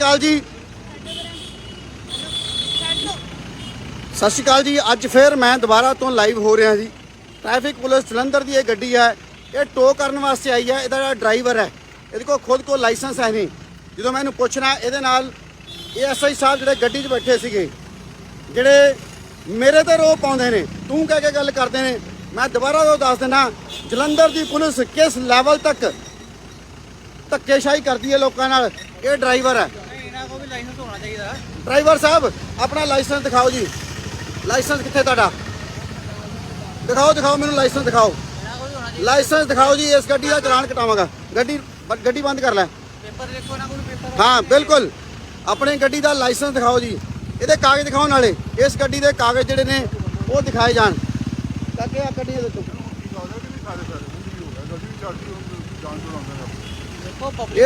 ਅਕਾਲ ਜੀ ਸਤਿ ਸ਼੍ਰੀ ਅਕਾਲ ਜੀ। ਅੱਜ ਫਿਰ ਮੈਂ ਦੁਬਾਰਾ ਤੋਂ ਲਾਈਵ ਹੋ ਰਿਹਾ ਜੀ। ट्रैफिक पुलिस जलंधर की ये गड्डी है, ये टो करने वास्ते आई है। ਇਹਦਾ ਜਿਹੜਾ ਡਰਾਈਵਰ ਹੈ ਇਹਦੇ ਕੋਲ ਖੁਦ ਕੋ ਲਾਇਸੈਂਸ ਹੈ ਨਹੀਂ। ਜਦੋਂ ਮੈਨੂੰ ਪੁੱਛਣਾ ਇਹਦੇ ਨਾਲ ASI ਸਾਹਿਬ ਜਿਹੜੇ ਗੱਡੀ 'ਚ ਬੈਠੇ ਸੀਗੇ, ਜਿਹੜੇ ਮੇਰੇ ਤੇ ਰੋਹ ਪਾਉਂਦੇ ਨੇ, ਤੂੰ ਕਹਿ ਕੇ ਗੱਲ ਕਰਦੇ ਨੇ। ਮੈਂ ਦੁਬਾਰਾ ਤੋਂ ਦੱਸ ਦੇਣਾ, ਜਲੰਧਰ ਦੀ ਪੁਲਿਸ ਕਿਸ ਲੈਵਲ ਤੱਕ ਧੱਕੇਸ਼ਾਹੀ ਕਰਦੀ ਹੈ ਲੋਕਾਂ ਨਾਲ। ਇਹ ਡਰਾਈਵਰ ਹੈ, ਇਹਨਾਂ ਕੋਲ ਵੀ ਲਾਇਸੈਂਸ ਹੋਣਾ ਚਾਹੀਦਾ। ਡਰਾਈਵਰ ਸਾਹਿਬ ਆਪਣਾ ਲਾਇਸੈਂਸ ਦਿਖਾਓ ਜੀ। ਲਾਇਸੈਂਸ ਕਿੱਥੇ ਤੁਹਾਡਾ? ਦਿਖਾਓ ਮੈਨੂੰ ਲਾਇਸੈਂਸ ਦਿਖਾਓ। ਲਾਇਸੈਂਸ ਦਿਖਾਓ ਜੀ। ਇਸ ਗੱਡੀ ਦਾ ਚਲਾਨ ਕਟਾਵਾਂਗਾ। ਗੱਡੀ ਬੰਦ ਕਰ ਲੈ। ਪੇਪਰ ਦੇਖੋ ਇਹਨਾਂ ਕੋਲ ਪੇਪਰ। ਹਾਂ ਬਿਲਕੁਲ, ਆਪਣੀ ਗੱਡੀ ਦਾ ਲਾਇਸੈਂਸ ਦਿਖਾਓ ਜੀ। ਇਹਦੇ ਕਾਗਜ਼ ਦਿਖਾਓ, ਨਾਲੇ ਇਸ ਗੱਡੀ ਦੇ ਕਾਗਜ਼ ਜਿਹੜੇ ਨੇ ਉਹ ਦਿਖਾਏ ਜਾਣ ਤਾਂ ਕਿ ਆ ਗੱਡੀ ਦੇ ਤੋਂ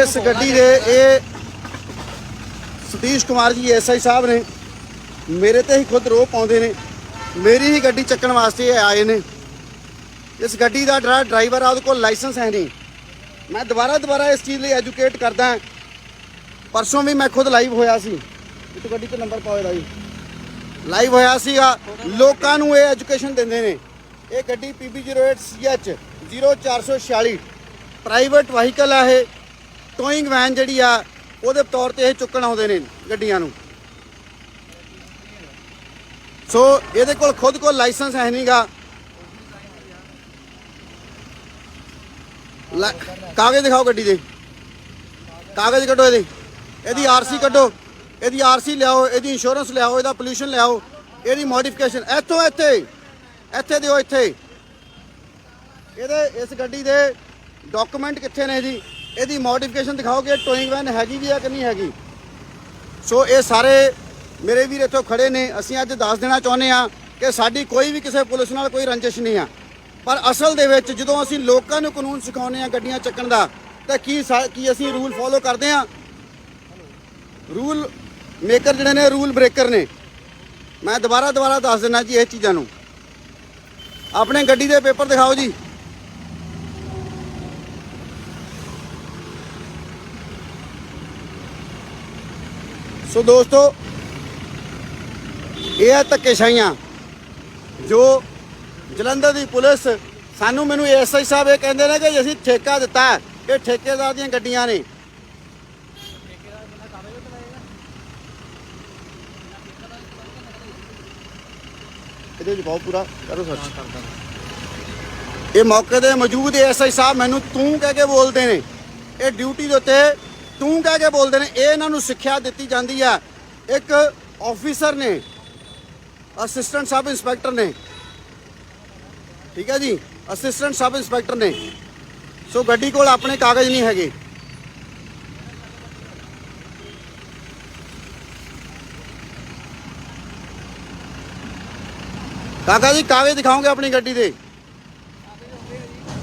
ਇਸ ਗੱਡੀ ਦੇ ਇਹ ਸਤੀਸ਼ ਕੁਮਾਰ ਜੀ SI ਸਾਹਿਬ ਨੇ ਮੇਰੇ ਤੇ ਹੀ ਖੁਦ ਰੋਹ ਪਾਉਂਦੇ ਨੇ। ਮੇਰੀ ਹੀ ਗੱਡੀ ਚੱਕਣ ਵਾਸਤੇ ਇਹ ਆਏ ਨੇ। ਇਸ ਗੱਡੀ ਦਾ ਡਰਾਈਵਰ ਆ, ਉਹਦੇ ਕੋਲ ਲਾਇਸੈਂਸ ਹੈ ਨਹੀਂ। ਮੈਂ ਦੁਬਾਰਾ ਇਸ ਚੀਜ਼ ਲਈ ਐਜੂਕੇਟ ਕਰਦਾ। ਪਰਸੋਂ ਵੀ ਮੈਂ ਖੁਦ ਲਾਈਵ ਹੋਇਆ ਸੀ। ਇਸ ਗੱਡੀ ਤੇ ਨੰਬਰ ਪਾਓ ਇਹਦਾ ਜੀ। ਲਾਈਵ ਹੋਇਆ ਸੀਗਾ, ਲੋਕਾਂ ਨੂੰ ਇਹ ਐਜੂਕੇਸ਼ਨ ਦਿੰਦੇ ਨੇ। ਇਹ ਗੱਡੀ PB08CH 0446 ਪ੍ਰਾਈਵੇਟ ਵਹੀਕਲ ਆ। ਇਹ ਟੋਇੰਗ ਵੈਨ ਜਿਹੜੀ ਆ ਉਹਦੇ ਤੌਰ ਤੇ ਇਹ ਚੁੱਕਣ ਆਉਂਦੇ ਨੇ ਗੱਡੀਆਂ ਨੂੰ। ਸੋ ਇਹਦੇ ਕੋਲ ਖੁਦ ਕੋਲ ਲਾਇਸੈਂਸ ਹੈ ਨਹੀਂਗਾ। ਕਾਗਜ਼ ਦਿਖਾਓ ਗੱਡੀ ਦੇ, ਕਾਗਜ਼ ਕੱਢੋ ਇਹਦੀ RC ਕੱਢੋ, ਇਹਦੀ RC ਲਿਆਓ, ਇਹਦੀ ਇੰਸ਼ੋਰੈਂਸ ਲਿਆਓ, ਇਹਦਾ ਪੋਲਿਊਸ਼ਨ ਲਿਆਓ, ਇਹਦੀ ਮੋਡੀਫਿਕੇਸ਼ਨ ਇੱਥੇ ਦਿਓ। ਇਹਦੇ ਇਸ ਗੱਡੀ ਦੇ ਡਾਕੂਮੈਂਟ ਕਿੱਥੇ ਨੇ ਜੀ? ਇਹਦੀ ਮੋਡੀਫਿਕੇਸ਼ਨ ਦਿਖਾਓ ਕਿ ਟੋਇੰਗ ਵੈਨ ਹੈਗੀ ਵੀ ਆ ਕਿ ਨਹੀਂ ਹੈਗੀ। ਸੋ ਇਹ ਸਾਰੇ ਮੇਰੇ ਵੀਰ ਇੱਥੋਂ ਖੜੇ ਨੇ। ਅਸੀਂ ਅੱਜ ਦੱਸ ਦੇਣਾ ਚਾਹੁੰਦੇ ਹਾਂ ਕਿ ਸਾਡੀ ਕੋਈ ਵੀ ਕਿਸੇ ਪੁਲਿਸ ਨਾਲ ਕੋਈ ਰੰਜਿਸ਼ ਨਹੀਂ ਆ। ਪਰ ਅਸਲ ਦੇ ਵਿੱਚ ਜਦੋਂ ਅਸੀਂ ਲੋਕਾਂ ਨੂੰ ਕਾਨੂੰਨ ਸਿਖਾਉਂਦੇ ਹਾਂ ਗੱਡੀਆਂ ਚੱਕਣ ਦਾ, ਤਾਂ ਕੀ ਅਸੀਂ ਰੂਲ ਫੋਲੋ ਕਰਦੇ ਹਾਂ? ਰੂਲ ਮੇਕਰ ਜਿਹੜੇ ਨੇ ਰੂਲ ਬ੍ਰੇਕਰ ਨੇ। ਮੈਂ ਦੁਬਾਰਾ ਦੱਸ ਦੇਣਾ ਜੀ ਇਹ ਚੀਜ਼ਾਂ ਨੂੰ। ਆਪਣੇ ਗੱਡੀ ਦੇ ਪੇਪਰ ਦਿਖਾਓ ਜੀ। ਸੋ ਦੋਸਤੋ, ਇਹ ਹੈ ਧੱਕੇਸ਼ਾਹੀਆਂ ਜੋ ਜਲੰਧਰ ਦੀ ਪੁਲਿਸ ਮੈਨੂੰ ASI ਸਾਹਿਬ ਇਹ ਕਹਿੰਦੇ ਨੇ ਕਿ ਅਸੀਂ ਠੇਕਾ ਦਿੱਤਾ। ਇਹ ਠੇਕੇਦਾਰ ਦੀਆਂ ਗੱਡੀਆਂ ਨੇ। ਇਹਦੇ ਵਿੱਚ ਬਹੁਤ ਪੂਰਾ ਕਰੋ ਸੱਚ। ਇਹ ਮੌਕੇ ਤੇ ਮੌਜੂਦ ASI ਸਾਹਿਬ ਮੈਨੂੰ ਤੂੰ ਕਹਿ ਕੇ ਬੋਲਦੇ ਨੇ। ਇਹ ਡਿਊਟੀ ਦੇ ਉੱਤੇ ਤੂੰ ਕਹਿ ਕੇ ਬੋਲਦੇ ਨੇ। ਇਹ ਇਹਨਾਂ ਨੂੰ ਸਿੱਖਿਆ ਦਿੱਤੀ ਜਾਂਦੀ ਆ। ਇੱਕ ਆਫੀਸਰ ਨੇ, ਅਸਿਸਟੈਂਟ ਸਬ ਇੰਸਪੈਕਟਰ ਨੇ, ਠੀਕ ਹੈ ਜੀ, ਅਸਿਸਟੈਂਟ ਸਬ ਇੰਸਪੈਕਟਰ ਨੇ। ਸੋ ਗੱਡੀ ਕੋਲ ਆਪਣੇ ਕਾਗਜ਼ ਨਹੀਂ ਹੈਗੇ। ਕਾਕਾ ਜੀ ਕਾਗਜ਼ ਦਿਖਾਓਗੇ ਆਪਣੀ ਗੱਡੀ ਦੇ?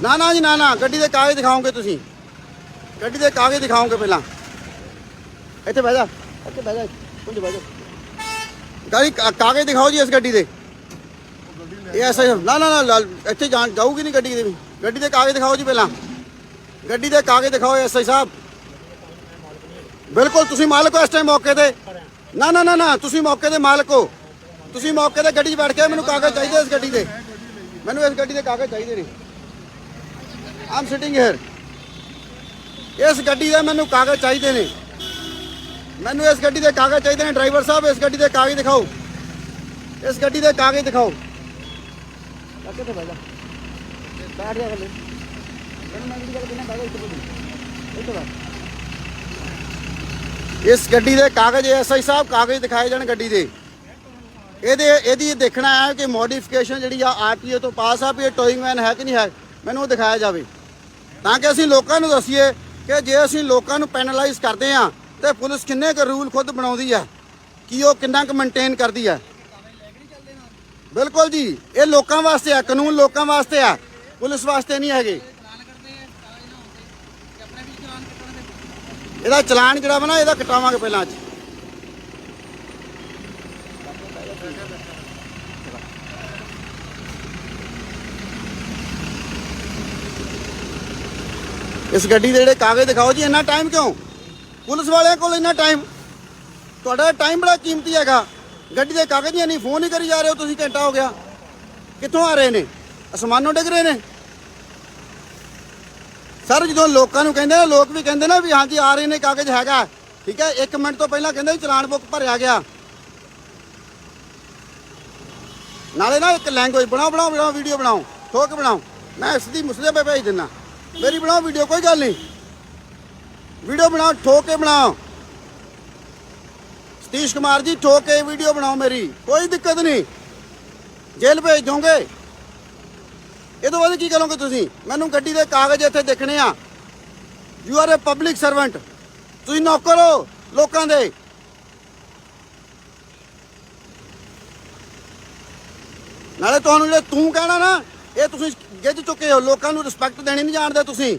ਨਾ ਜੀ ਨਾ, ਗੱਡੀ ਦੇ ਕਾਗਜ਼ ਦਿਖਾਓਗੇ ਤੁਸੀਂ। ਗੱਡੀ ਦੇ ਕਾਗਜ਼ ਦਿਖਾਓਗੇ ਪਹਿਲਾਂ। ਇੱਥੇ ਬਹਿ ਜਾ ਕੁਝ ਬਹਿ ਜਾ। ਗਾੜੀ ਕਾਗਜ਼ ਦਿਖਾਓ ਜੀ ਇਸ ਗੱਡੀ ਦੇ। ਇਹ ਐਸਾ ਨਾ ਇੱਥੇ ਜਾਊਗੀ ਨਹੀਂ ਗੱਡੀ ਦੇ ਵੀ। ਗੱਡੀ ਦੇ ਕਾਗਜ਼ ਦਿਖਾਓ ਜੀ ਪਹਿਲਾਂ। ਗੱਡੀ ਦੇ ਕਾਗਜ਼ ਦਿਖਾਓ SI ਸਾਹਿਬ। ਬਿਲਕੁਲ ਤੁਸੀਂ ਮਾਲਕ ਹੋ ਇਸ ਟਾਈਮ ਮੌਕੇ ਤੇ। ਨਾ ਤੁਸੀਂ ਮੌਕੇ ਦੇ ਮਾਲਕ ਹੋ। ਤੁਸੀਂ ਮੌਕੇ ਤੇ ਗੱਡੀ 'ਚ ਬੈਠ ਕੇ ਮੈਨੂੰ ਕਾਗਜ਼ ਚਾਹੀਦੇ ਇਸ ਗੱਡੀ ਦੇ। ਮੈਨੂੰ ਇਸ ਗੱਡੀ ਦੇ ਕਾਗਜ਼ ਚਾਹੀਦੇ ਨੇ। ਆਮ ਸਿਟਿੰਗ ਹੇਅਰ। ਇਸ ਗੱਡੀ ਦੇ ਮੈਨੂੰ ਕਾਗਜ਼ ਚਾਹੀਦੇ ਨੇ। ਮੈਨੂੰ ਇਸ ਗੱਡੀ ਦੇ ਕਾਗਜ਼ ਚਾਹੀਦੇ ਨੇ। ਡਰਾਈਵਰ ਸਾਹਿਬ ਇਸ ਗੱਡੀ ਦੇ ਕਾਗਜ਼ ਦਿਖਾਓ। ਇਸ ਗੱਡੀ ਦੇ ਕਾਗਜ਼ ਦਿਖਾਓ। ਕਿੱਥੇ ਬੈਠ ਜਾ, ਬੈਠ ਜਾ ਥੱਲੇ। ਇਸ ਗੱਡੀ ਦੇ ਕਾਗਜ਼ SI ਸਾਹਿਬ ਕਾਗਜ਼ ਦਿਖਾਏ ਜਾਣ ਗੱਡੀ ਦੇ। ਇਹਦੀ ਦੇਖਣਾ ਹੈ ਕਿ ਮੋਡੀਫਿਕੇਸ਼ਨ ਜਿਹੜੀ ਆ RTO ਤੋਂ ਪਾਸ ਆ ਵੀ ਇਹ ਟੋਇੰਗ ਵੈਨ ਹੈ ਕਿ ਨਹੀਂ ਹੈ। ਮੈਨੂੰ ਉਹ ਦਿਖਾਇਆ ਜਾਵੇ ਤਾਂ ਕਿ ਅਸੀਂ ਲੋਕਾਂ ਨੂੰ ਦੱਸੀਏ ਕਿ ਜੇ ਅਸੀਂ ਲੋਕਾਂ ਨੂੰ ਪੈਨਲਾਈਜ਼ ਕਰਦੇ ਹਾਂ ਤੇ ਪੁਲਿਸ ਕਿੰਨੇ ਕੁ ਰੂਲ ਖੁਦ ਬਣਾਉਂਦੀ ਹੈ, ਕਿ ਉਹ ਕਿੰਨਾ ਕੁ ਮੇਨਟੇਨ ਕਰਦੀ ਹੈ। ਬਿਲਕੁਲ ਜੀ, ਇਹ ਲੋਕਾਂ ਵਾਸਤੇ ਆ, ਕਾਨੂੰਨ ਲੋਕਾਂ ਵਾਸਤੇ ਆ, ਪੁਲਿਸ ਵਾਸਤੇ ਨਹੀਂ ਹੈਗੇ। ਇਹਦਾ ਚਲਾਨ ਜਿਹੜਾ ਵਾ ਨਾ ਇਹਦਾ ਕਟਾਵਾਂਗੇ ਪਹਿਲਾਂ। ਇਸ ਗੱਡੀ ਦੇ ਜਿਹੜੇ ਕਾਗਜ਼ ਦਿਖਾਓ ਜੀ। ਇੰਨਾ ਟਾਈਮ ਕਿਉਂ? ਪੁਲਿਸ ਵਾਲਿਆਂ ਕੋਲ ਇੰਨਾ ਟਾਈਮ? ਤੁਹਾਡਾ ਟਾਈਮ ਬੜਾ ਕੀਮਤੀ ਹੈਗਾ। ਗੱਡੀ ਦੇ ਕਾਗਜ਼ ਹੀ ਨਹੀਂ, ਫੋਨ ਹੀ ਕਰੀ ਜਾ ਰਹੇ ਹੋ ਤੁਸੀਂ, ਘੰਟਾ ਹੋ ਗਿਆ। ਕਿੱਥੋਂ ਆ ਰਹੇ ਨੇ? ਅਸਮਾਨੋਂ ਡਿੱਗ ਰਹੇ ਨੇ। ਸਰ ਜਦੋਂ ਲੋਕਾਂ ਨੂੰ ਕਹਿੰਦੇ ਨਾ, ਲੋਕ ਵੀ ਕਹਿੰਦੇ ਨਾ ਵੀ ਹਾਂਜੀ ਆ ਰਹੇ ਨੇ, ਕਾਗਜ਼ ਹੈਗਾ, ਠੀਕ ਹੈ, 1 ਮਿੰਟ ਤੋਂ ਪਹਿਲਾਂ ਕਹਿੰਦੇ ਚਲਾਨ ਬੁੱਕ ਭਰਿਆ ਗਿਆ। ਨਾਲੇ ਨਾ ਇੱਕ ਲੈਂਗੁਏਜ ਬਣਾਓ ਵੀਡੀਓ ਬਣਾਓ, ਠੋਕ ਬਣਾਓ, ਮੈਂ ਇਸ ਦੀ ਮੁਸਲੇ ਪੇ ਭੇਜ ਦਿੰਦਾ, ਮੇਰੀ ਬਣਾਓ ਵੀਡੀਓ, ਕੋਈ ਗੱਲ ਨਹੀਂ, ਵੀਡੀਓ ਬਣਾਓ, ਠੋਕ ਕੇ ਬਣਾਓ। ਸਤੀਸ਼ ਕੁਮਾਰ ਜੀ ਠੋਕ ਕੇ ਵੀਡੀਓ ਬਣਾਓ ਮੇਰੀ, ਕੋਈ ਦਿੱਕਤ ਨਹੀਂ, ਜੇਲ੍ਹ ਭੇਜ ਦੋਗੇ। ਇਹ ਤੋਂ ਬਾਅਦ ਕੀ ਕਰੋਗੇ ਤੁਸੀਂ? ਮੈਨੂੰ ਗੱਡੀ ਦੇ ਕਾਗਜ਼ ਇੱਥੇ ਦੇਖਣੇ ਆ। You are a public servant, ਤੁਸੀਂ ਨੌਕਰ ਹੋ ਲੋਕਾਂ ਦੇ। ਨਾਲੇ ਤੁਹਾਨੂੰ ਜਿਹੜੇ ਤੂੰ ਕਹਿਣਾ ਨਾ, ਇਹ ਤੁਸੀਂ ਗਿੱਝ ਚੁੱਕੇ ਹੋ, ਲੋਕਾਂ ਨੂੰ ਰਿਸਪੈਕਟ ਦੇਣੀ ਨਹੀਂ ਜਾਣਦੇ ਤੁਸੀਂ।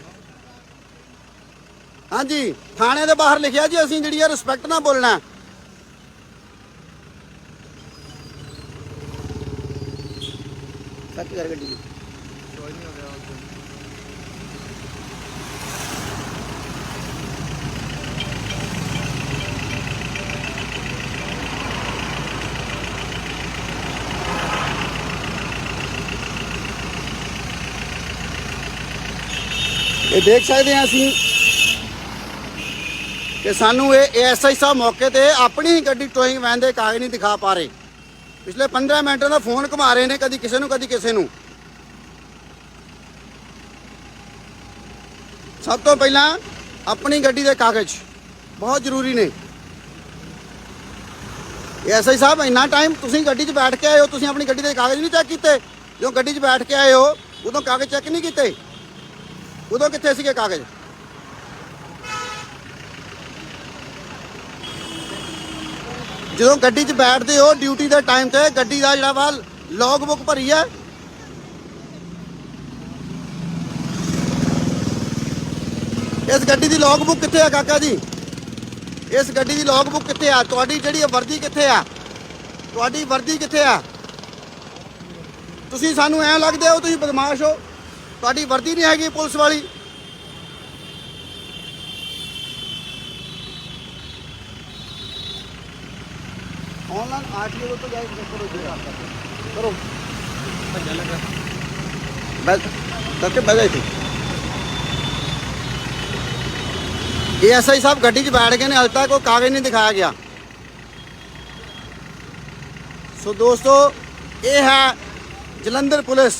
ਹਾਂਜੀ, ਥਾਣੇ ਦੇ ਬਾਹਰ ਲਿਖਿਆ ਜੀ ਅਸੀਂ ਜਿਹੜੀ ਆ ਰਿਸਪੈਕਟ ਨਾਲ ਬੋਲਣਾ। ਸੱਚ ਕਰ ਗੱਡੀ ਦੀ ਇਹ ਦੇਖ ਸਕਦੇ ਹਾਂ ਅਸੀਂ ਕਿ ਸਾਨੂੰ ਇਹ ਐਸਆਈ ਸਾਹਿਬ ਮੌਕੇ ਤੇ ਆਪਣੀ ਹੀ ਗੱਡੀ ਟੋਇੰਗ ਵੈਨ ਦੇ ਕਾਗਜ਼ ਨਹੀਂ ਦਿਖਾ ਪਾ ਰਹੇ। ਪਿਛਲੇ 15 ਮਿੰਟਾਂ ਦਾ ਫੋਨ ਘੁਮਾ ਰਹੇ ਨੇ, ਕਦੀ ਕਿਸੇ ਨੂੰ ਕਦੀ ਕਿਸੇ ਨੂੰ। ਸਭ ਤੋਂ ਪਹਿਲਾਂ ਆਪਣੀ ਗੱਡੀ ਦੇ ਕਾਗਜ਼ ਬਹੁਤ ਜ਼ਰੂਰੀ ਨੇ। ਐਸਆਈ ਸਾਹਿਬ ਇੰਨਾ ਟਾਈਮ ਤੁਸੀਂ ਗੱਡੀ 'ਚ ਬੈਠ ਕੇ ਆਏ ਹੋ, ਤੁਸੀਂ ਆਪਣੀ ਗੱਡੀ ਦੇ ਕਾਗਜ਼ ਨਹੀਂ ਚੈੱਕ ਕੀਤੇ? ਜਦੋਂ ਗੱਡੀ 'ਚ ਬੈਠ ਕੇ ਆਏ ਹੋ ਉਦੋਂ ਕਾਗਜ਼ ਚੈੱਕ ਨਹੀਂ ਕੀਤੇ? ਉਦੋਂ ਕਿੱਥੇ ਸੀਗੇ ਕਾਗਜ਼? ਜਦੋਂ ਗੱਡੀ 'ਚ ਬੈਠਦੇ ਹੋ ਡਿਊਟੀ ਦੇ ਟਾਈਮ ਤੇ ਗੱਡੀ ਦਾ ਜਿਹੜਾ ਵਾ ਲੌਗ ਬੁੱਕ ਭਰੀ ਹੈ? ਇਸ ਗੱਡੀ ਦੀ ਲੌਗ ਬੁੱਕ ਕਿੱਥੇ ਆ ਕਾਕਾ ਜੀ? ਇਸ ਗੱਡੀ ਦੀ ਲੌਗ ਬੁੱਕ ਕਿੱਥੇ ਆ? ਤੁਹਾਡੀ ਜਿਹੜੀ ਵਰਦੀ ਕਿੱਥੇ ਆ? ਤੁਹਾਡੀ ਵਰਦੀ ਕਿੱਥੇ ਆ? ਤੁਸੀਂ ਸਾਨੂੰ ਐਂ ਲੱਗਦੇ ਹੋ ਤੁਸੀਂ ਬਦਮਾਸ਼ ਹੋ, ਤੁਹਾਡੀ ਵਰਦੀ ਨਹੀਂ ਹੈਗੀ ਪੁਲਿਸ ਵਾਲੀ। ऑनलाइन आरटीओ तो जाए करो करो भज्जा लगा बस करके बह गए थे। एएसआई साहब गड्डी 'ਚ बैठ गए ने, हाल तक कोई कागज नहीं दिखाया गया। सो दोस्तों ये है जलंधर पुलिस।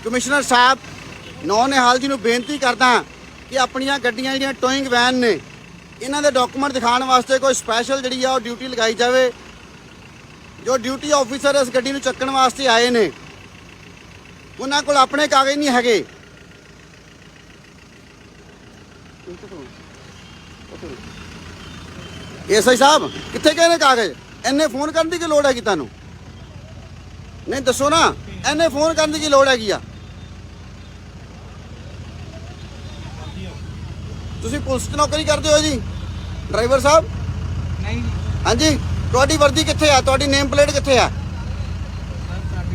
कमिश्नर साहब नौनिहाल जी ਨੂੰ ਬੇਨਤੀ ਕਰਦਾ ਕਿ ਆਪਣੀਆਂ ਗੱਡੀਆਂ ਜਿਹੜੀਆਂ ਟੋਇੰਗ ਵੈਨ ਨੇ ਇਹਨਾਂ ਦੇ ਡਾਕੂਮੈਂਟ ਦਿਖਾਉਣ ਵਾਸਤੇ ਕੋਈ ਸਪੈਸ਼ਲ ਜਿਹੜੀ ਆ ਉਹ ਡਿਊਟੀ ਲਗਾਈ ਜਾਵੇ। ਜੋ ਡਿਊਟੀ ਆਫੀਸਰ ਇਸ ਗੱਡੀ ਨੂੰ ਚੱਕਣ ਵਾਸਤੇ ਆਏ ਨੇ ਉਹਨਾਂ ਕੋਲ ਆਪਣੇ ਕਾਗਜ਼ ਨਹੀਂ ਹੈਗੇ। ਐਸਆਈ ਸਾਹਿਬ ਕਿੱਥੇ ਗਏ ਨੇ ਕਾਗਜ਼? ਇੰਨੇ ਫੋਨ ਕਰਨ ਦੀ ਕੀ ਲੋੜ ਹੈਗੀ ਤੁਹਾਨੂੰ? ਨਹੀਂ ਦੱਸੋ ਨਾ, ਇੰਨੇ ਫੋਨ ਕਰਨ ਦੀ ਕੀ ਲੋੜ ਹੈਗੀ ਆ? ਤੁਸੀਂ ਪੁਲਿਸ 'ਚ ਨੌਕਰੀ ਕਰਦੇ ਹੋ ਜੀ ਡਰਾਈਵਰ ਸਾਹਿਬ? ਨਹੀਂ ਹਾਂਜੀ, ਤੁਹਾਡੀ ਵਰਦੀ ਕਿੱਥੇ ਆ? ਤੁਹਾਡੀ ਨੇਮ ਪਲੇਟ ਕਿੱਥੇ ਆ?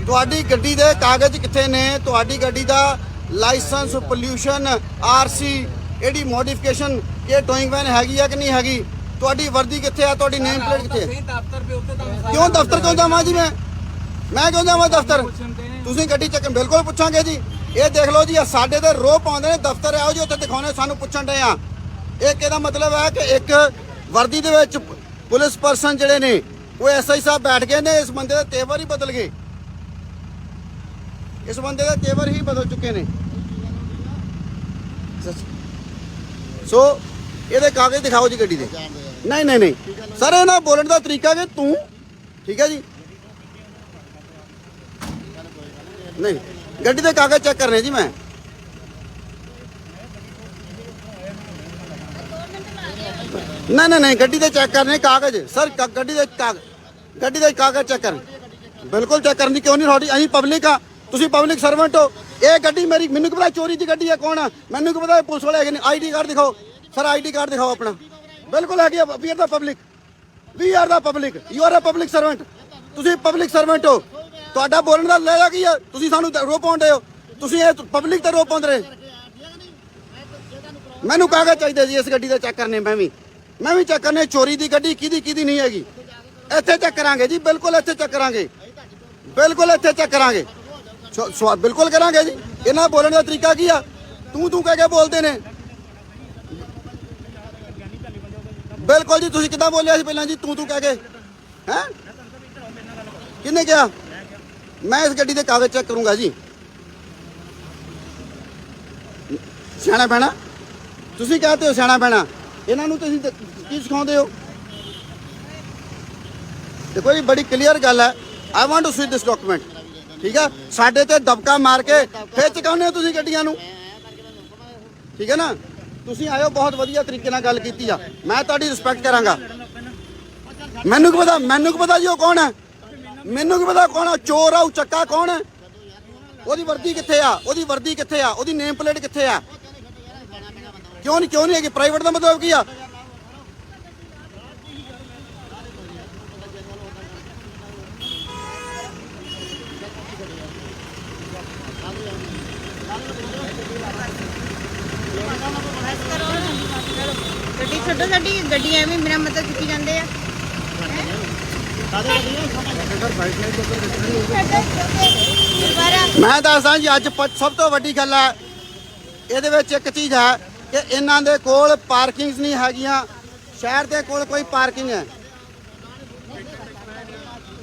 ਤੁਹਾਡੀ ਗੱਡੀ ਦੇ ਕਾਗਜ਼ ਕਿੱਥੇ ਨੇ? ਤੁਹਾਡੀ ਗੱਡੀ ਦਾ ਲਾਇਸੈਂਸ, ਪੋਲਿਊਸ਼ਨ, ਆਰਸੀ, ਇਹਦੀ ਮੋਡੀਫਿਕੇਸ਼ਨ, ਇਹ ਟੋਇੰਗ ਵੈਨ ਹੈਗੀ ਆ ਕਿ ਨਹੀਂ ਹੈਗੀ? ਤੁਹਾਡੀ ਵਰਦੀ ਕਿੱਥੇ ਆ? ਤੁਹਾਡੀ ਨੇਮ ਪਲੇਟ ਕਿੱਥੇ ਹੈ? ਕਿਉਂ ਦਫ਼ਤਰ ਕਿਉਂ ਜਾਵਾਂ ਜੀ? ਮੈਂ ਕਿਉਂ ਜਾਵਾਂ ਦਫ਼ਤਰ? ਤੁਸੀਂ ਗੱਡੀ ਚੱਕਣ ਬਿਲਕੁਲ ਪੁੱਛਾਂਗੇ ਜੀ। ਇਹ ਦੇਖ ਲਓ ਜੀ, ਸਾਡੇ ਤੇ ਰੋਹ ਪਾਉਂਦੇ ਨੇ, ਦਫ਼ਤਰ ਆਓ ਜੀ ਉੱਥੇ ਦਿਖਾਉਣੇ, ਸਾਨੂੰ ਪੁੱਛਣ ਡਏ ਆ। ਇਹ ਇਹਦਾ ਮਤਲਬ ਹੈ ਕਿ ਇੱਕ ਵਰਦੀ ਦੇ ਵਿੱਚ ਪੁਲਿਸ ਪਰਸਨ ਜਿਹੜੇ ਨੇ ਉਹ ਐਸਆਈ ਸਾਹਿਬ ਬੈਠ ਗਏ ਨੇ। ਇਸ ਬੰਦੇ ਦੇ ਤੇਵਰ ਹੀ ਬਦਲ ਗਏ, ਇਸ ਬੰਦੇ ਦੇ ਤੇਵਰ ਹੀ ਬਦਲ ਚੁੱਕੇ ਨੇ। ਸੋ ਇਹਦੇ ਕਾਗਜ਼ ਦਿਖਾਓ ਜੀ ਗੱਡੀ ਦੇ। ਨਹੀਂ ਨਹੀਂ ਨਹੀਂ ਸਰ, ਇਹਨਾਂ ਬੋਲਣ ਦਾ ਤਰੀਕਾ ਕਿ ਤੂੰ ਠੀਕ ਹੈ ਜੀ। ਨਹੀਂ, ਗੱਡੀ ਦੇ ਕਾਗਜ਼ ਚੈੱਕ ਕਰਨੇ ਜੀ ਮੈਂ। ਨਹੀਂ ਨਹੀਂ ਨਹੀਂ, ਗੱਡੀ ਦੇ ਚੈੱਕ ਕਰਨੇ ਕਾਗਜ਼ ਸਰ। ਗੱਡੀ ਦੇ ਕਾਗਜ਼ ਚੈੱਕ ਕਰਨ, ਬਿਲਕੁਲ ਚੈੱਕ ਕਰਨ ਦੀ ਕਿਉਂ ਨਹੀਂ ਤੁਹਾਡੀ? ਅਸੀਂ ਪਬਲਿਕ ਆ, ਤੁਸੀਂ ਪਬਲਿਕ ਸਰਵੈਂਟ ਹੋ। ਇਹ ਗੱਡੀ ਮੇਰੀ, ਮੈਨੂੰ ਕੀ ਪਤਾ ਚੋਰੀ ਦੀ ਗੱਡੀ ਹੈ ਕੌਣ ਆ? ਮੈਨੂੰ ਕੀ ਪਤਾ ਪੁਲਿਸ ਵਾਲੇ ਹੈਗੇ ਨੇ? ਆਈਡੀ ਕਾਰਡ ਦਿਖਾਓ ਸਰ, ਆਈਡੀ ਕਾਰਡ ਦਿਖਾਓ ਆਪਣਾ। ਬਿਲਕੁਲ ਹੈਗੀ ਆ। We are the public, we are the public, you are a public servant. ਤੁਸੀਂ ਪਬਲਿਕ ਸਰਵੈਂਟ ਹੋ। ਤੁਹਾਡਾ ਬੋਲਣ ਦਾ ਲੈ ਕੀ ਆ? ਤੁਸੀਂ ਸਾਨੂੰ ਰੋਹ ਪਾਉਂਦੇ ਹੋ, ਤੁਸੀਂ ਇਹ ਪਬਲਿਕ ਤੇ ਰੋਹ ਪਾਉਂਦੇ ਰਹੇ। ਮੈਨੂੰ ਕਾਗਜ਼ ਚਾਹੀਦੇ ਜੀ ਇਸ ਗੱਡੀ ਦਾ ਚੈੱਕ ਕਰਨੇ। ਮੈਂ ਵੀ ਮੈਂ ਵੀ ਚੈੱਕ ਕਰਨੇ ਚੋਰੀ ਦੀ ਗੱਡੀ ਕਿਹਦੀ ਨਹੀਂ ਹੈਗੀ। ਇੱਥੇ ਚੈੱਕ ਕਰਾਂਗੇ ਜੀ, ਬਿਲਕੁਲ ਇੱਥੇ ਚੈੱਕ ਕਰਾਂਗੇ, ਬਿਲਕੁਲ ਇੱਥੇ ਚੈੱਕ ਕਰਾਂਗੇ, ਬਿਲਕੁਲ ਕਰਾਂਗੇ ਜੀ। ਇਹਨਾਂ ਬੋਲਣ ਦਾ ਤਰੀਕਾ ਕੀ ਆ? ਤੂੰ ਕਹਿ ਕੇ ਬੋਲਦੇ ਨੇ। ਬਿਲਕੁਲ ਜੀ, ਤੁਸੀਂ ਕਿੱਦਾਂ ਬੋਲਿਆ ਸੀ ਪਹਿਲਾਂ ਜੀ? ਤੂੰ ਕਹਿ ਕੇ ਹੈ? ਕਿਹਨੇ ਕਿਹਾ? ਮੈਂ ਇਸ ਗੱਡੀ ਦੇ ਕਾਗਜ਼ ਚੈੱਕ ਕਰੂੰਗਾ ਜੀ। ਸਿਆਣਾ ਪੈਣਾ ਤੁਸੀਂ ਕਹਤੇ ਹੋ, ਸਿਆਣਾ ਪੈਣਾ। ਇਹਨਾਂ ਨੂੰ ਤੁਸੀਂ ਕੀ ਸਿਖਾਉਂਦੇ ਹੋ? ਦੇਖੋ ਜੀ, ਬੜੀ ਕਲੀਅਰ ਗੱਲ ਹੈ। I want to see this document. ਠੀਕ ਆ, ਸਾਡੇ ਤੇ ਦਬਕਾ ਮਾਰ ਕੇ ਫਿਰ ਚੁਕਾਉਂਦੇ ਹੋ ਤੁਸੀਂ ਗੱਡੀਆਂ ਨੂੰ। ਠੀਕ ਹੈ ਨਾ, ਤੁਸੀਂ ਆਇਓ, ਬਹੁਤ ਵਧੀਆ ਤਰੀਕੇ ਨਾਲ ਗੱਲ ਕੀਤੀ ਆ, ਮੈਂ ਤੁਹਾਡੀ ਰਿਸਪੈਕਟ ਕਰਾਂਗਾ। ਮੈਨੂੰ ਕੀ ਪਤਾ ਜੀ ਉਹ ਕੌਣ ਹੈ? ਮੈਨੂੰ ਕੀ ਪਤਾ ਕੌਣ ਆ? ਚੋਰ ਆ, ਚੱਕਾ ਕੌਣ ਹੈ? ਉਹਦੀ ਵਰਦੀ ਕਿੱਥੇ ਆ? ਉਹਦੀ ਨੇਮ ਪਲੇਟ ਕਿੱਥੇ ਆ? ਕਿਉਂ ਨਹੀਂ ਹੈਗੀ? ਪ੍ਰਾਈਵੇਟ ਦਾ ਮਤਲਬ ਕੀ ਆ? ਗੱਡੀ ਛੱਡੋ, ਸਾਡੀ ਗੱਡੀ ਐਵੇਂ ਮੇਰਾ ਮਤਲਬ ਚੁੱਕੀ ਜਾਂਦੇ ਆ। ਮੈਂ ਦੱਸਦਾ ਜੀ, ਅੱਜ ਸਭ ਤੋਂ ਵੱਡੀ ਗੱਲ ਹੈ ਇਹਦੇ ਵਿੱਚ ਇੱਕ ਚੀਜ਼ ਹੈ ਕਿ ਇਹਨਾਂ ਦੇ ਕੋਲ ਪਾਰਕਿੰਗਸ ਨਹੀਂ ਹੈਗੀਆਂ। ਸ਼ਹਿਰ ਦੇ ਕੋਲ ਕੋਈ ਪਾਰਕਿੰਗ ਹੈ।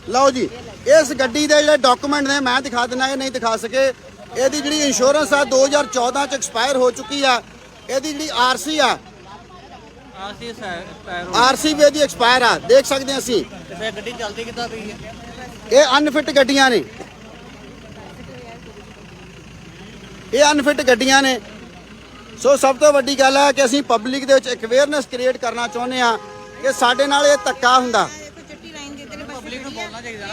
ਲਓ ਜੀ, ਇਸ ਗੱਡੀ ਦੇ ਜਿਹੜੇ ਡਾਕੂਮੈਂਟ ਨੇ ਮੈਂ ਦਿਖਾ ਦਿੰਦਾ, ਇਹ ਨਹੀਂ ਦਿਖਾ ਸਕੇ। ਇਹਦੀ ਜਿਹੜੀ ਇੰਸ਼ੋਰੈਂਸ ਆ 2014 ਚ ਐਕਸਪਾਇਰ ਹੋ ਚੁੱਕੀ ਆ। ਇਹਦੀ ਜਿਹੜੀ ਆਰਸੀ ਆ, ਆਰਸੀ ਵੀ ਇਹਦੀ ਐਕਸਪਾਇਰ ਆ, ਦੇਖ ਸਕਦੇ ਹਾਂ ਅਸੀਂ। ਫਿਰ ਗੱਡੀ ਚੱਲਦੀ ਕਿੱਦਾਂ ਪਈ ਹੈ? ਇਹ ਅਨਫਿਟ ਗੱਡੀਆਂ ਨੇ, ਇਹ ਅਨਫਿਟ ਗੱਡੀਆਂ ਨੇ। ਸੋ ਸਭ ਤੋਂ ਵੱਡੀ ਗੱਲ ਹੈ ਕਿ ਅਸੀਂ ਪਬਲਿਕ ਦੇ ਵਿੱਚ ਇੱਕ ਅਵੇਅਰਨੈਸ ਕ੍ਰੀਏਟ ਕਰਨਾ ਚਾਹੁੰਦੇ ਆ ਕਿ ਸਾਡੇ ਨਾਲ ਇਹ ਧੱਕਾ ਹੁੰਦਾ। ਪਬਲਿਕ ਨੂੰ ਬੋਲਣਾ ਚਾਹੀਦਾ ਨਾ।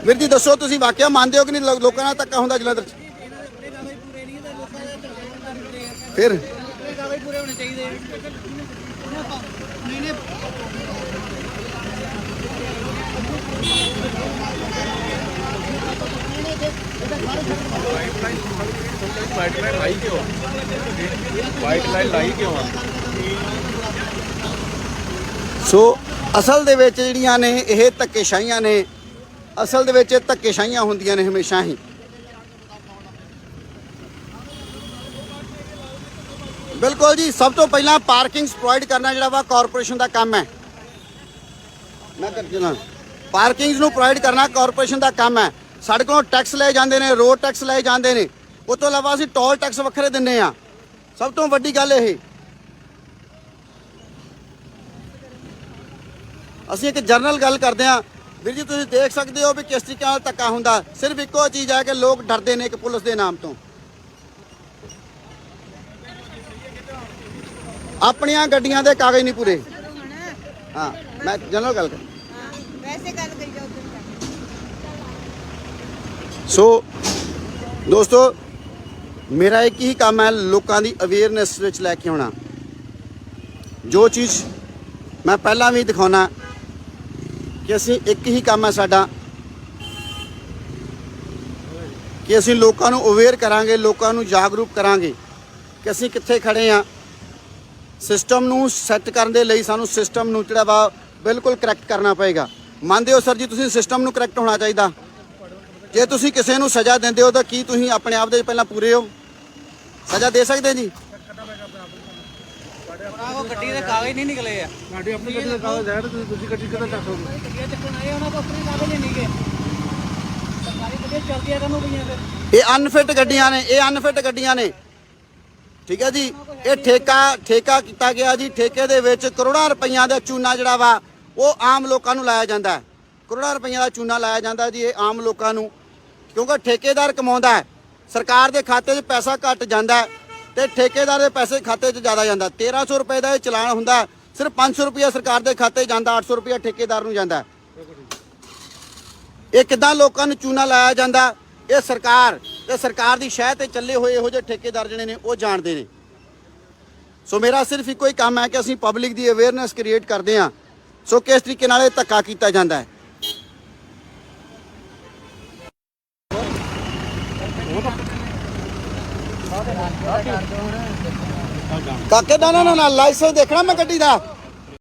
ਵੀਰ ਜੀ ਦੱਸੋ, ਤੁਸੀਂ ਵਾਕਿਆ ਮੰਨਦੇ ਹੋ ਕਿ ਨਹੀਂ ਲੋਕਾਂ ਨਾਲ ਧੱਕਾ ਹੁੰਦਾ ਜਲੰਧਰ 'ਚ? ਫਿਰ ਕਾਗਜ਼ ਪੂਰੇ ਹੋਣੇ ਚਾਹੀਦੇ। ਨਹੀਂ ਵਾਈਟ ਲਾਈਨ ਲਾਈ ਕਿਉਂ ਆ? ਸੋ ਅਸਲ ਦੇ ਵਿੱਚ ਜਿਹੜੀਆਂ ਨੇ ਇਹ ਧੱਕੇਸ਼ਾਹੀਆਂ ਨੇ, ਅਸਲ ਦੇ ਵਿੱਚ ਧੱਕੇਸ਼ਾਹੀਆਂ ਹੁੰਦੀਆਂ ਨੇ ਹਮੇਸ਼ਾ ਹੀ। ਬਿਲਕੁਲ ਜੀ, ਸਭ ਤੋਂ ਪਹਿਲਾਂ ਪਾਰਕਿੰਗਸ ਪ੍ਰੋਵਾਈਡ ਕਰਨਾ ਜਿਹੜਾ ਵਾ ਕਾਰਪੋਰੇਸ਼ਨ ਦਾ ਕੰਮ ਹੈ। ਮੈਂ ਕਰ ਚਲਾ, ਪਾਰਕਿੰਗਸ ਨੂੰ ਪ੍ਰੋਵਾਈਡ ਕਰਨਾ ਕਾਰਪੋਰੇਸ਼ਨ ਦਾ ਕੰਮ ਹੈ। ਸਾਡੇ ਕੋਲੋਂ ਟੈਕਸ ਲਏ ਜਾਂਦੇ ਨੇ, ਰੋਡ ਟੈਕਸ ਲਏ ਜਾਂਦੇ ਨੇ, ਉਹ ਤੋਂ ਇਲਾਵਾ ਅਸੀਂ ਟੋਲ ਟੈਕਸ ਵੱਖਰੇ ਦਿੰਦੇ ਆ। ਸਭ ਤੋਂ ਵੱਡੀ ਗੱਲ ਇਹ, ਅਸੀਂ ਇੱਕ ਜਨਰਲ ਗੱਲ ਕਰਦੇ ਆ। ਵੀਰ ਜੀ ਤੁਸੀਂ ਦੇਖ ਸਕਦੇ ਹੋ ਵੀ ਕਿਸ ਤਰੀਕੇ ਨਾਲ ਧੱਕਾ ਹੁੰਦਾ। ਸਿਰਫ ਇੱਕੋ ਚੀਜ਼ ਹੈ ਕਿ ਲੋਕ ਡਰਦੇ ਨੇ ਕਿ ਪੁਲਿਸ ਦੇ ਨਾਮ ਤੋਂ। ਆਪਣੀਆਂ ਗੱਡੀਆਂ ਦੇ ਕਾਗਜ਼ ਨਹੀਂ ਪੂਰੇ। ਹਾਂ, ਮੈਂ ਜਨਰਲ ਗੱਲ ਕਰ। ਵੈਸੇ ਗੱਲ ਕਰੀ ਜਾਓ। ਸੋ ਦੋਸਤੋ, ਮੇਰਾ ਇੱਕ ਹੀ ਕੰਮ ਹੈ ਲੋਕਾਂ ਦੀ ਅਵੇਅਰਨੈਸ ਵਿੱਚ ਲੈ ਕੇ ਆਉਣਾ। ਜੋ ਚੀਜ਼ ਮੈਂ ਪਹਿਲਾਂ ਵੀ ਦਿਖਾਉਣਾ ਕਿ ਅਸੀਂ ਇੱਕ ਹੀ ਕੰਮ ਹੈ ਸਾਡਾ ਕਿ ਅਸੀਂ ਲੋਕਾਂ ਨੂੰ ਅਵੇਅਰ ਕਰਾਂਗੇ, ਲੋਕਾਂ ਨੂੰ ਜਾਗਰੂਕ ਕਰਾਂਗੇ ਕਿ ਅਸੀਂ ਕਿੱਥੇ ਖੜੇ ਆ। ਸਿਸਟਮ ਨੂੰ ਸੈੱਟ ਕਰਨ ਦੇ ਲਈ ਸਾਨੂੰ ਸਿਸਟਮ ਨੂੰ ਜਿਹੜਾ ਵਾ ਬਿਲਕੁਲ ਕਰੈਕਟ ਕਰਨਾ ਪਏਗਾ। ਮੰਨਦੇ ਹੋ ਸਰ ਜੀ, ਤੁਸੀਂ ਸਿਸਟਮ ਨੂੰ ਕਰੈਕਟ ਹੋਣਾ ਚਾਹੀਦਾ। ਜੇ ਤੁਸੀਂ ਕਿਸੇ ਨੂੰ ਸਜ਼ਾ ਦਿੰਦੇ ਹੋ ਤਾਂ ਕੀ ਤੁਸੀਂ ਆਪਣੇ ਆਪ ਦੇ ਪਹਿਲਾਂ ਪੂਰੇ ਹੋ? ਸਜ਼ਾ ਦੇ ਸਕਦੇ ਜੀ? ਉਹ ਗੱਡੀ ਦੇ ਕਾਗਜ਼ ਨਹੀਂ ਨਿਕਲੇ ਆ। ਸਾਡੀ ਆਪਣੀ ਗੱਡੀ ਦਾ ਕਾਗਜ਼ ਹੈ, ਤੁਸੀਂ ਦੂਜੀ ਗੱਡੀ ਕਿੱਦਾਂ ਚੱਕੋਗੇ? ਗੱਡੀਆਂ ਚੱਕਣ ਆਏ ਉਹਨਾਂ ਕੋਲ ਆਪਣੇ ਕਾਗਜ਼ ਨਹੀਂ ਗਏ। ਸਰਕਾਰੀ ਗੱਡੀਆਂ ਚੱਲਦੀਆਂ ਰਹਿਣ ਪਈਆਂ ਫਿਰ। ਇਹ ਅਨਫਿਟ ਗੱਡੀਆਂ ਨੇ, ਇਹ ਅਨਫਿਟ ਗੱਡੀਆਂ ਨੇ। ਠੀਕ ਹੈ ਜੀ, ਇਹ ਠੇਕਾ ਕੀਤਾ ਗਿਆ ਜੀ। ਠੇਕੇ ਦੇ ਵਿੱਚ ਕਰੋੜਾਂ ਰੁਪਈਆਂ ਦਾ ਚੂਨਾ ਜਿਹੜਾ ਵਾ ਉਹ ਆਮ ਲੋਕਾਂ ਨੂੰ ਲਾਇਆ ਜਾਂਦਾ ਹੈ। ਕਰੋੜਾਂ ਰੁਪਈਆਂ ਦਾ ਚੂਨਾ ਲਾਇਆ ਜਾਂਦਾ ਜੀ ਇਹ ਆਮ ਲੋਕਾਂ ਨੂੰ, ਕਿਉਂਕਿ ਠੇਕੇਦਾਰ ਕਮਾਉਂਦਾ ਹੈ। ਸਰਕਾਰ ਦੇ ਖਾਤੇ 'ਚ ਪੈਸਾ ਘੱਟ ਜਾਂਦਾ ਤੇ ਠੇਕੇਦਾਰ ਦੇ ਪੈਸੇ ਖਾਤੇ 'ਚ ਜ਼ਿਆਦਾ ਜਾਂਦਾ। 1300 ਰੁਪਏ ਦਾ ਇਹ ਚਲਾਨ ਹੁੰਦਾ, ਸਿਰਫ 500 ਰੁਪਇਆ ਸਰਕਾਰ ਦੇ ਖਾਤੇ 'ਚ ਜਾਂਦਾ, 800 ਰੁਪਇਆ ਠੇਕੇਦਾਰ ਨੂੰ ਜਾਂਦਾ। ਇਹ ਕਿੱਦਾਂ ਲੋਕਾਂ ਨੂੰ ਚੂਨਾ ਲਾਇਆ ਜਾਂਦਾ? ਇਹ ਸਰਕਾਰ ਤੇ ਸਰਕਾਰ ਦੀ ਸ਼ਹਿ ਤੇ ਚੱਲੇ ਹੋਏ ਇਹੋ ਜਿਹੇ ਠੇਕੇਦਾਰ ਜਿਹੜੇ ਨੇ ਉਹ ਜਾਣਦੇ ਨੇ। ਸੋ ਮੇਰਾ ਸਿਰਫ ਇੱਕੋ ਹੀ ਕੰਮ ਹੈ ਕਿ ਅਸੀਂ ਪਬਲਿਕ ਦੀ ਅਵੇਅਰਨੈਸ ਕ੍ਰੀਏਟ ਕਰਦੇ ਹਾਂ। ਸੋ ਕਿਸ ਤਰੀਕੇ ਨਾਲ ਇਹ ਧੱਕਾ ਕੀਤਾ ਜਾਂਦਾ ਹੈ। ਕਾਕੇ ਦਾ ਨਾ ਲਾਇਸੈਂਸ ਦੇਖਣਾ ਮੈਂ ਗੱਡੀ ਦਾ।